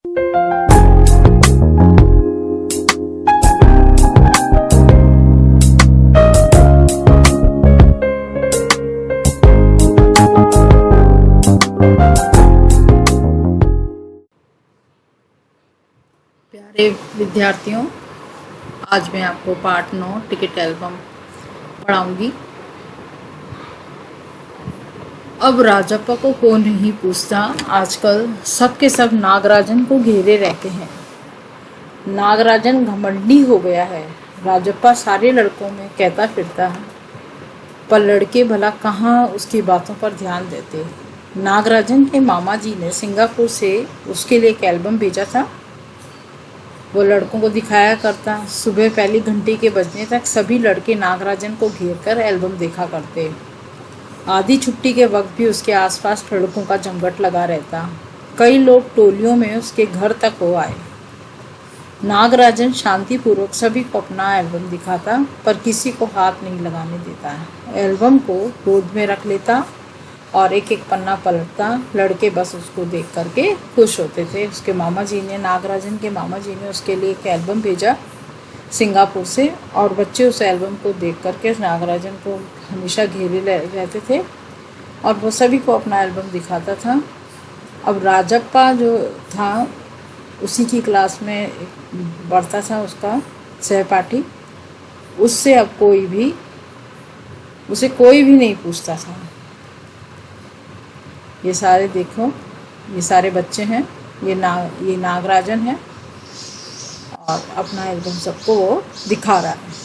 प्यारे विद्यार्थियों, आज मैं आपको पार्ट 9 टिकट एल्बम पढ़ाऊंगी। अब राजप्पा को कौन नहीं पूछता, आजकल सबके सब नागराजन को घेरे रहते हैं। नागराजन घमंडी हो गया है। राजप्पा सारे लड़कों में कहता फिरता है, पर लड़के भला कहाँ उसकी बातों पर ध्यान देते। नागराजन के मामा जी ने सिंगापुर से उसके लिए एक एल्बम भेजा था। वो लड़कों को दिखाया करता। सुबह पहली घंटी के बजने तक सभी लड़के नागराजन को घेर कर एल्बम देखा करते। आधी छुट्टी के वक्त भी उसके आसपास लड़कों का जमघट लगा रहता। कई लोग टोलियों में उसके घर तक हो आए। नागराजन शांतिपूर्वक सभी को अपना एल्बम दिखाता, पर किसी को हाथ नहीं लगाने देता। एल्बम को गोद में रख लेता और एक एक पन्ना पलटता। लड़के बस उसको देख करके खुश होते थे। उसके मामा जी ने, नागराजन के मामा जी ने उसके लिए एक एल्बम भेजा सिंगापुर से, और बच्चे उस एल्बम को देख करके नागराजन को हमेशा घेरे रहते थे और वो सभी को अपना एल्बम दिखाता था। अब राजप्पा जो था, उसी की क्लास में पढ़ता था उसका सहपाठी। उससे अब उसे कोई भी नहीं पूछता था। ये सारे देखो, ये सारे बच्चे हैं, ये नागराजन है और अपना एल्बम सबको वो दिखा रहा है।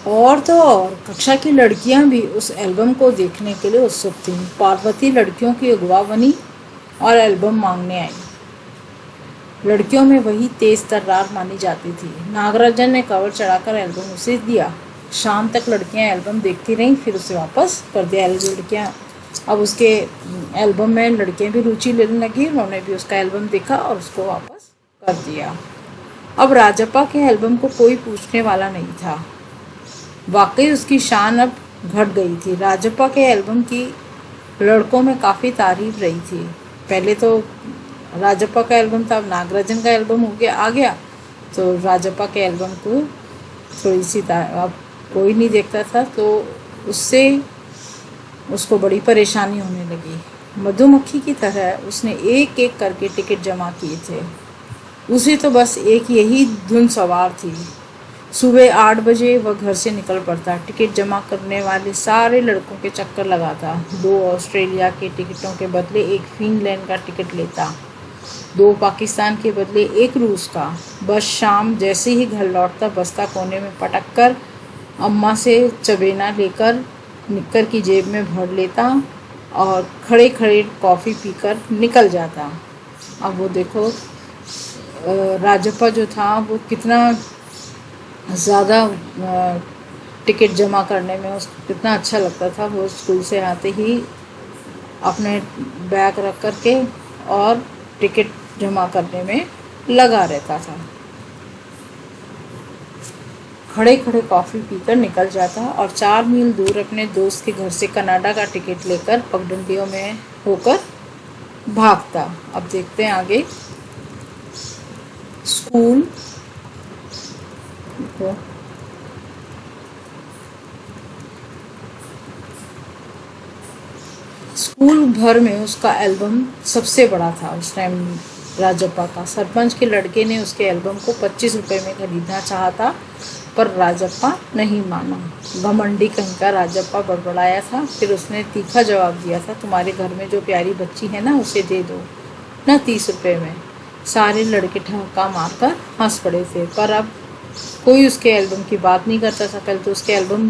और तो और कक्षा की लड़कियां भी उस एल्बम को देखने के लिए उत्सुक थीं। पार्वती लड़कियों की अगुआ बनी और एल्बम मांगने आई। लड़कियों में वही तेज तर्रार मानी जाती थी। नागराजन ने कवर चढ़ाकर एल्बम उसे दिया। शाम तक लड़कियां एल्बम देखती रहीं, फिर उसे वापस कर दिया। लड़कियां अब उसके एल्बम में लड़कियां भी रुचि लेने लगी। उन्होंने भी उसका एल्बम देखा और उसको वापस कर दिया। अब राजप्पा के एल्बम को कोई पूछने वाला नहीं था। वाकई उसकी शान अब घट गई थी। राजप्पा के एल्बम की लड़कों में काफ़ी तारीफ रही थी। पहले तो राजप्पा का एल्बम था, अब नागराजन का एल्बम आ गया, तो राजप्पा के एल्बम को थोड़ी सी अब कोई नहीं देखता था, तो उसको बड़ी परेशानी होने लगी। मधुमक्खी की तरह उसने एक एक करके टिकट जमा किए थे। उसे तो बस एक यही धुन सवार थी। सुबह 8 बजे वह घर से निकल पड़ता। टिकट जमा करने वाले सारे लड़कों के चक्कर लगाता। 2 ऑस्ट्रेलिया के टिकटों के बदले एक फिनलैंड का टिकट लेता, 2 पाकिस्तान के बदले एक रूस का। बस शाम जैसे ही घर लौटता, बस्ता कोने में पटक कर अम्मा से चबेना लेकर निक्कर की जेब में भर लेता और खड़े खड़े कॉफ़ी पीकर निकल जाता। अब वो देखो, राजप्पा जो था वो कितना ज़्यादा टिकट जमा करने में उसको कितना अच्छा लगता था। वो स्कूल से आते ही अपने बैग रख कर के और टिकट जमा करने में लगा रहता था। खड़े खड़े कॉफ़ी पीकर निकल जाता और 4 मील दूर अपने दोस्त के घर से कनाडा का टिकट लेकर पगडंडियों में होकर भागता। अब देखते हैं आगे। स्कूल भर में उसका एल्बम सबसे बड़ा था उस टाइम राजप्पा का। सरपंच के लड़के ने उसके एल्बम को 25 रुपये में खरीदना चाहा था, पर राजप्पा नहीं माना। घमंडी कहीं का राजप्पा बड़बड़ाया था। फिर उसने तीखा जवाब दिया था, तुम्हारे घर में जो प्यारी बच्ची है ना, उसे दे दो ना 30 रुपये में। सारे लड़के ठहाका मारकर हंस पड़े थे, पर अब कोई उसके एल्बम की बात नहीं करता था। पहले तो उसके एल्बम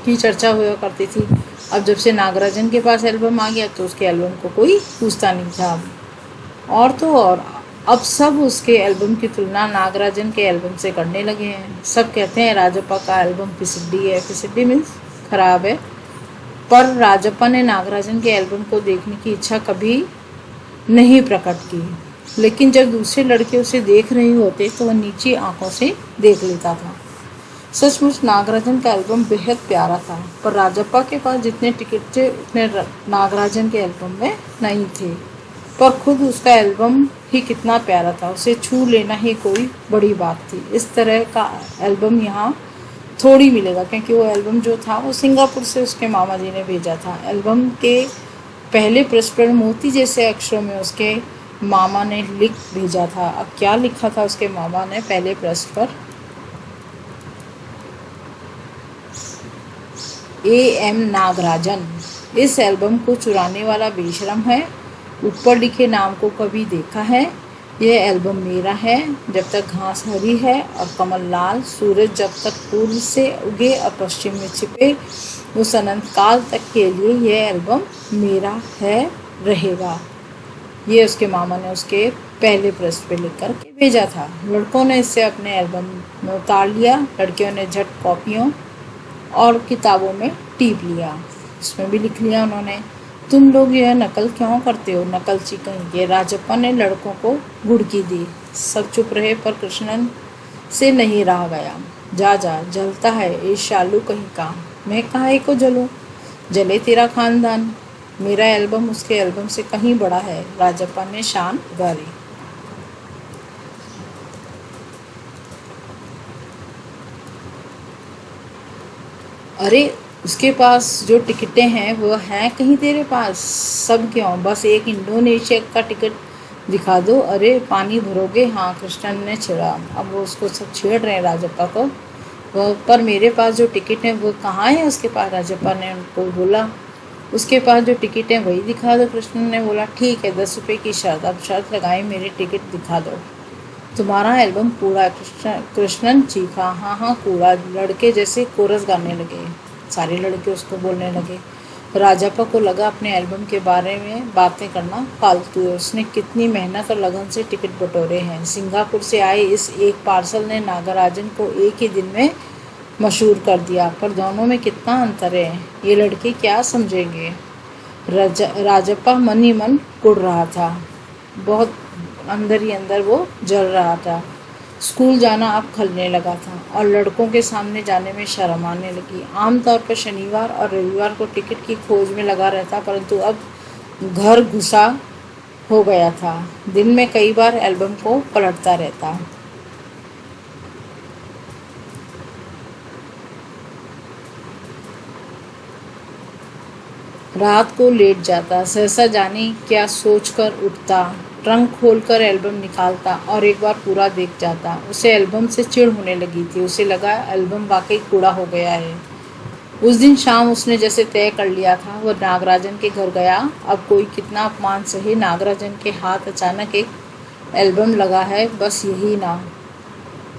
की चर्चा हुआ करती थी, अब जब से नागराजन के पास एल्बम आ गया तो उसके एल्बम को कोई पूछता नहीं था। और तो और अब सब उसके एल्बम की तुलना नागराजन के एल्बम से करने लगे हैं। सब कहते हैं राजप्पा का एल्बम फिसड्डी है। फिसड्डी मीन्स खराब है। पर राजप्पा ने नागराजन के एल्बम को देखने की इच्छा कभी नहीं प्रकट की, लेकिन जब दूसरे लड़के उसे देख रहे होते तो वह नीची आंखों से देख लेता था। सचमुच नागराजन का एल्बम बेहद प्यारा था, पर राजप्पा के पास जितने टिकट थे उतने नागराजन के एल्बम में नहीं थे। पर खुद उसका एल्बम ही कितना प्यारा था, उसे छू लेना ही कोई बड़ी बात थी। इस तरह का एल्बम यहाँ थोड़ी मिलेगा, क्योंकि वो एल्बम जो था वो सिंगापुर से उसके मामा जी ने भेजा था। एल्बम के पहले पृष्ठ पर मोती जैसे अक्षरों में उसके मामा ने लिख भेजा था। अब क्या लिखा था उसके मामा ने पहले पृष्ठ पर? A.M. नागराजन इस एल्बम को चुराने वाला बेशरम है। ऊपर लिखे नाम को कभी देखा है? यह एल्बम मेरा है। जब तक घास हरी है और कमल लाल, सूरज जब तक पूर्व से उगे और पश्चिम में छिपे, उस अनंत काल तक के लिए यह एल्बम मेरा है, रहेगा। ये उसके मामा ने उसके पहले पृष्ठ पे लिख कर के भेजा था। लड़कों ने इसे अपने एल्बम में उतार लिया। लड़कियों ने झट कॉपियों और किताबों में टीप लिया। उसमें भी लिख लिया उन्होंने, तुम लोग यह नकल क्यों करते हो, नकलची कहीं के। राजप्पा ने लड़कों को घुड़की दी। सब चुप रहे, पर कृष्णन से नहीं रहा गया। जा जा, जलता है ये शालू कहीं का। मैं काहे को जलूं, जले तेरा खानदान। मेरा एल्बम उसके एल्बम से कहीं बड़ा है, राजप्पा ने शान गारी। अरे उसके पास जो टिकटें हैं वो हैं कहीं तेरे पास? सब क्यों, बस एक इंडोनेशिया का टिकट दिखा दो। अरे पानी भरोगे? हाँ, कृष्णन ने छिड़ा। अब वो उसको सब छेड़ रहे हैं राजप्पा को। वो पर मेरे पास जो टिकट है वो कहाँ है उसके पास? राजप्पा ने उनको बोला, उसके पास जो टिकट है वही दिखा दो। कृष्णन ने बोला, ठीक है, 10 रुपये की शर्त। अब शर्त लगाई, मेरी टिकट दिखा दो। तुम्हारा एल्बम कूड़ा है, कृष्णन चीखा। हाँ हाँ कूड़ा, लड़के जैसे कोरस गाने लगे। सारे लड़के उसको बोलने लगे। राजप्पा को लगा अपने एल्बम के बारे में बातें करना फालतू है। उसने कितनी मेहनत और लगन से टिकट बटोरे हैं। सिंगापुर से आए इस एक पार्सल ने नागराजन को एक ही दिन में मशहूर कर दिया। पर दोनों में कितना अंतर है, ये लड़के क्या समझेंगे। राजप्पा मन ही मन कुढ़ रहा था। बहुत अंदर ही अंदर वो जल रहा था। स्कूल जाना अब खलने लगा था और लड़कों के सामने जाने में शर्म आने लगी। आमतौर पर शनिवार और रविवार को टिकट की खोज में लगा रहता, परंतु अब घर घुसा हो गया था। दिन में कई बार एल्बम को पलटता रहता। रात को लेट जाता, सहसा जाने क्या सोचकर उठता, ट्रंक खोलकर एल्बम निकालता और एक बार पूरा देख जाता। उसे एल्बम से चिढ़ होने लगी थी। उसे लगा एल्बम वाकई कूड़ा हो गया है। उस दिन शाम उसने जैसे तय कर लिया था, वह नागराजन के घर गया। अब कोई कितना अपमान सहे, नागराजन के हाथ अचानक एक एल्बम लगा है, बस यही ना।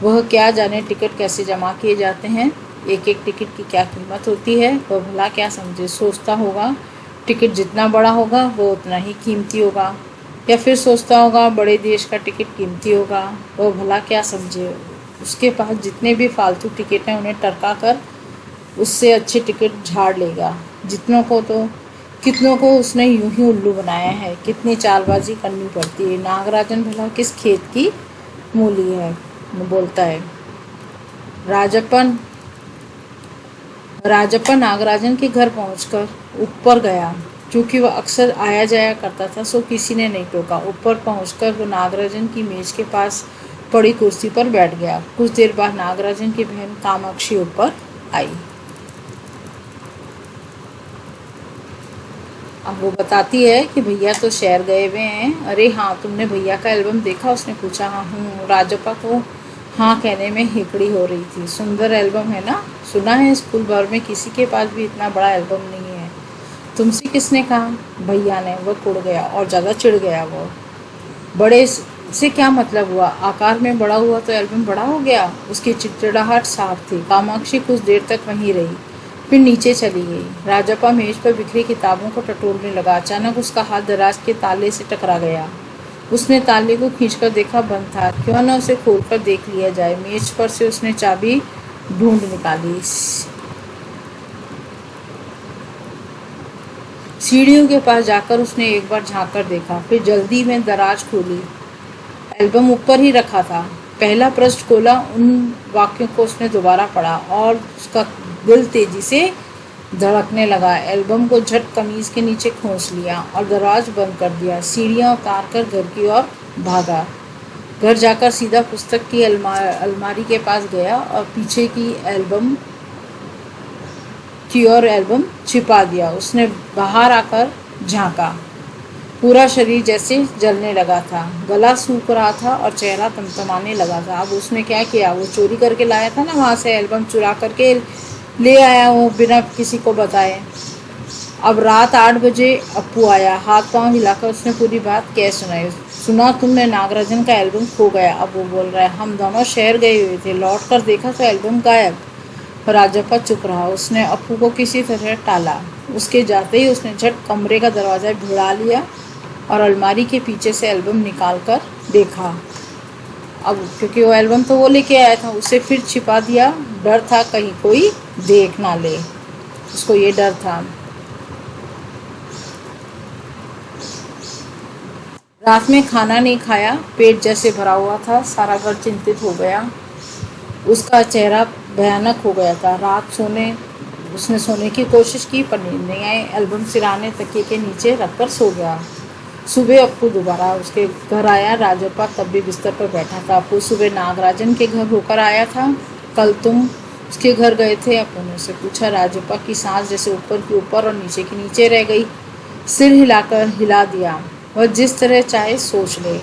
वह क्या जाने टिकट कैसे जमा किए जाते हैं, एक एक टिकट की क्या कीमत होती है, वह भला क्या समझे। सोचता होगा टिकट जितना बड़ा होगा वो उतना ही कीमती होगा, या फिर सोचता होगा बड़े देश का टिकट कीमती होगा। वह भला क्या समझे। उसके पास जितने भी फालतू टिकट हैं उन्हें टरका कर उससे अच्छे टिकट झाड़ लेगा। जितनों को तो कितनों को उसने यूं ही उल्लू बनाया है। कितनी चालबाजी करनी पड़ती है। नागराजन भला किस खेत की मूली है, बोलता है। राजप्पन राजप्पा नागराजन के घर पहुंचकर ऊपर गया। चूंकि वह अक्सर आया जाया करता था, सो किसी ने नहीं टोका। ऊपर पहुंचकर वो नागराजन की मेज के पास पड़ी कुर्सी पर बैठ गया। कुछ देर बाद नागराजन की बहन कामाक्षी ऊपर आई। अब वो बताती है कि भैया तो शहर गए हुए हैं। अरे हाँ, तुमने भैया का एल्बम देखा? उसने पूछा। हाँ हूँ। राजप्पा को हाँ कहने में हिकड़ी हो रही थी। सुंदर एल्बम है ना? सुना है स्कूल भर में किसी के पास भी इतना बड़ा एल्बम नहीं है। तुमसे किसने कहा? भैया ने। वह कुड़ गया और ज़्यादा चिढ़ गया। वो बड़े से क्या मतलब हुआ? आकार में बड़ा हुआ तो एल्बम बड़ा हो गया। उसकी चिड़चिड़ाहट साफ थी। कामाक्षी कुछ देर तक वहीं रही, फिर नीचे चली गई। राजप्पा मेज पर बिखरी किताबों को टटोलने लगा। अचानक उसका हाथ दराज के ताले से टकरा गया। उसने ताले को खींचकर देखा, बंद था। क्यों न उसे खोलकर देख लिया जाए। मेज पर से उसने चाबी ढूंढ निकाली। सीढ़ियों के पास जाकर उसने एक बार झांक कर देखा, फिर जल्दी में दराज खोली। एल्बम ऊपर ही रखा था। पहला पृष्ठ खोला, उन वाक्यों को उसने दोबारा पढ़ा और उसका दिल तेजी से धड़कने लगा। एल्बम को झट कमीज के नीचे खोस लिया और दरवाजा बंद कर दिया। सीढ़ियां उतार कर घर की ओर भागा। घर जाकर सीधा पुस्तक की अलमारी के पास गया और पीछे की एल्बम छिपा दिया। उसने बाहर आकर झांका। पूरा शरीर जैसे जलने लगा था, गला सूख रहा था और चेहरा तमतमाने लगा था। अब उसने क्या किया, वो चोरी करके लाया था ना, वहाँ से एल्बम चुरा करके ले आया वो बिना किसी को बताए। अब रात 8 बजे अप्पू आया। हाथ पांव हिलाकर उसने पूरी बात कह सुनाई। सुना तुमने, नागराजन का एल्बम खो गया। अब वो बोल रहा है, हम दोनों शहर गए हुए थे, लौट कर देखा तो एल्बम गायब। राजप्पा चुप रहा। उसने अप्पू को किसी तरह टाला। उसके जाते ही उसने झट कमरे का दरवाज़ा भिड़ा लिया और अलमारी के पीछे से एल्बम निकाल कर देखा। अब क्योंकि वो एल्बम तो वो लेके आया था, उसे फिर छिपा दिया। डर था कहीं कोई देख ना ले, उसको ये डर था। रात में खाना नहीं खाया, पेट जैसे भरा हुआ था। सारा घर चिंतित हो गया। उसका चेहरा भयानक हो गया था। उसने सोने की कोशिश की पर नींद नहीं आई। एल्बम सिराने तकिए के नीचे रखकर सो गया। सुबह अप्पू दोबारा उसके घर आया। राजप्पा तब भी बिस्तर पर बैठा था। अप्पू सुबह नागराजन के घर होकर आया था, कल तुम उसके घर गए थे? अप्पू ने उससे पूछा। राजप्पा की सांस जैसे ऊपर की ऊपर और नीचे की नीचे रह गई। सिर हिला दिया। वह जिस तरह चाहे सोच ले।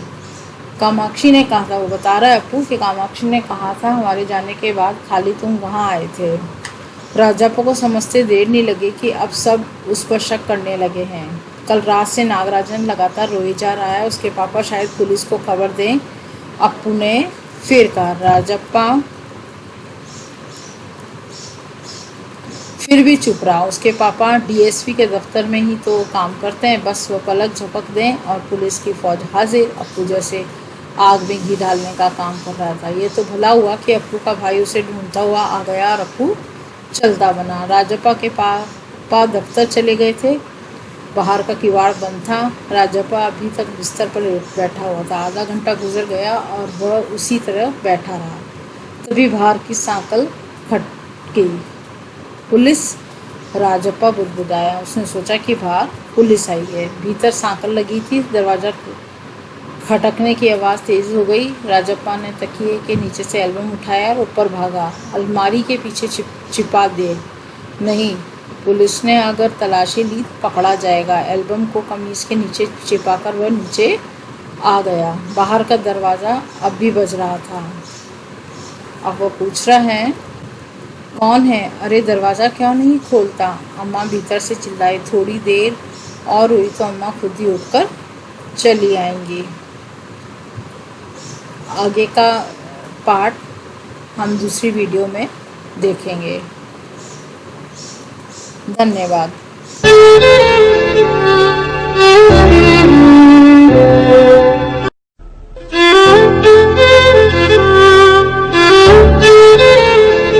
कामाक्षी ने कहा था, वो बता रहा है अप्पू कि कामाक्षी ने कहा था हमारे जाने के बाद खाली तुम वहाँ आए थे। राजप्पा को समझते देर नहीं लगी कि अब सब उस पर शक करने लगे हैं। कल रात से नागराजन लगातार रोए जा रहा है, उसके पापा शायद पुलिस को खबर दें। अप्पू ने फिर कहा। राजप्पा फिर भी चुप रहा। उसके पापा डीएसपी के दफ्तर में ही तो काम करते हैं, बस वो पलक झपक दें और पुलिस की फौज हाजिर। अप्पू जैसे आग में घी डालने का काम कर रहा था। ये तो भला हुआ कि अप्पू का भाई उसे ढूंढता हुआ आ गया और अप्पू चलता बना। राजप्पा के पापा दफ्तर चले गए थे। बाहर का किवाड़ बंद था। राजप्पा अभी तक बिस्तर पर बैठा हुआ था। आधा घंटा गुजर गया और वह उसी तरह बैठा रहा। तभी बाहर की सांकल खटकी। पुलिस? राजप्पा बुदबुदाया। उसने सोचा कि बाहर पुलिस आई है। भीतर सांकल लगी थी। दरवाज़ा खटकने की आवाज़ तेज हो गई। राजप्पा ने तकिए के नीचे से एल्बम उठाया और ऊपर भागा। अलमारी के पीछे छिपा दे। नहीं, पुलिस ने अगर तलाशी ली पकड़ा जाएगा। एल्बम को कमीज के नीचे छिपाकर वह नीचे आ गया। बाहर का दरवाज़ा अब भी बज रहा था। अब वो पूछ रहा है, कौन है? अरे दरवाज़ा क्यों नहीं खोलता? अम्मा भीतर से चिल्लाई। थोड़ी देर और हुई तो अम्मा खुद ही उठकर चली आएंगी। आगे का पार्ट हम दूसरी वीडियो में देखेंगे। धन्यवाद।